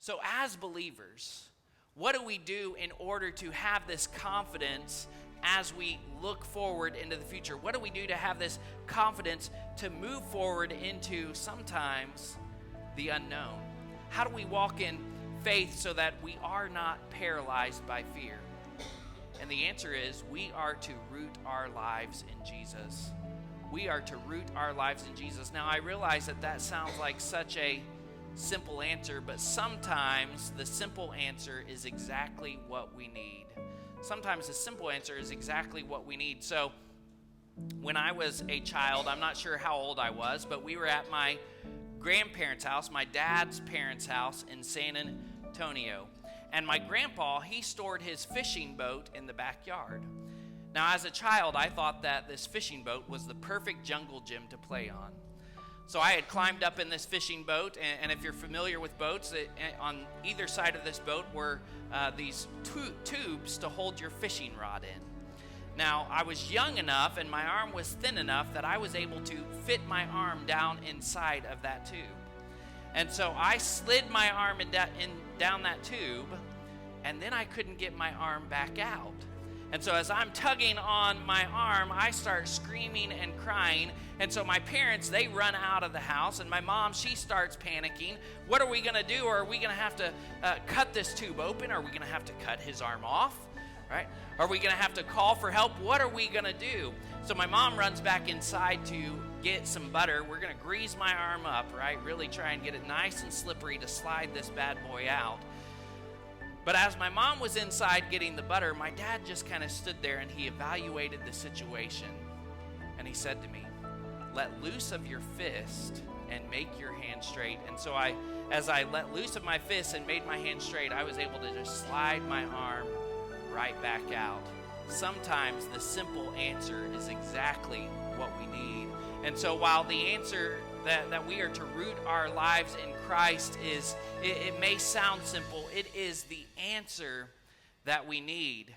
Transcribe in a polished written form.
So as believers, what do we do in order to have this confidence as we look forward into the future? What do we do to have this confidence to move forward into sometimes the unknown? How do we walk in faith so that we are not paralyzed by fear? And the answer is we are to root our lives in Jesus. We are to root our lives in Jesus. Now, I realize that sounds like such a simple answer, but sometimes the simple answer is exactly what we need. Sometimes the simple answer is exactly what we need. So when I was a child, I'm not sure how old I was, but we were at my grandparents' house, my dad's parents' house in San Antonio. And my grandpa, he stored his fishing boat in the backyard. Now, as a child, I thought that this fishing boat was the perfect jungle gym to play on. So I had climbed up in this fishing boat, and if you're familiar with boats, on either side of this boat were these tubes to hold your fishing rod in. Now, I was young enough and my arm was thin enough that I was able to fit my arm down inside of that tube. And so I slid my arm down that tube, and then I couldn't get my arm back out. And so as I'm tugging on my arm, I start screaming and crying. And so my parents, they run out of the house. And my mom, she starts panicking. What are we going to do? Are we going to have to cut this tube open? Are we going to have to cut his arm off? Right? Are we going to have to call for help? What are we going to do? So my mom runs back inside to get some butter. We're going to grease my arm up, right? Really try and get it nice and slippery to slide this bad boy out. But as my mom was inside getting the butter, my dad just kind of stood there and he evaluated the situation. And he said to me, "Let loose of your fist and make your hand straight." And so as I let loose of my fist and made my hand straight, I was able to just slide my arm right back out. Sometimes the simple answer is exactly what we need. And so while the answer that we are to root our lives in Christ it may sound simple, it is the answer that we need.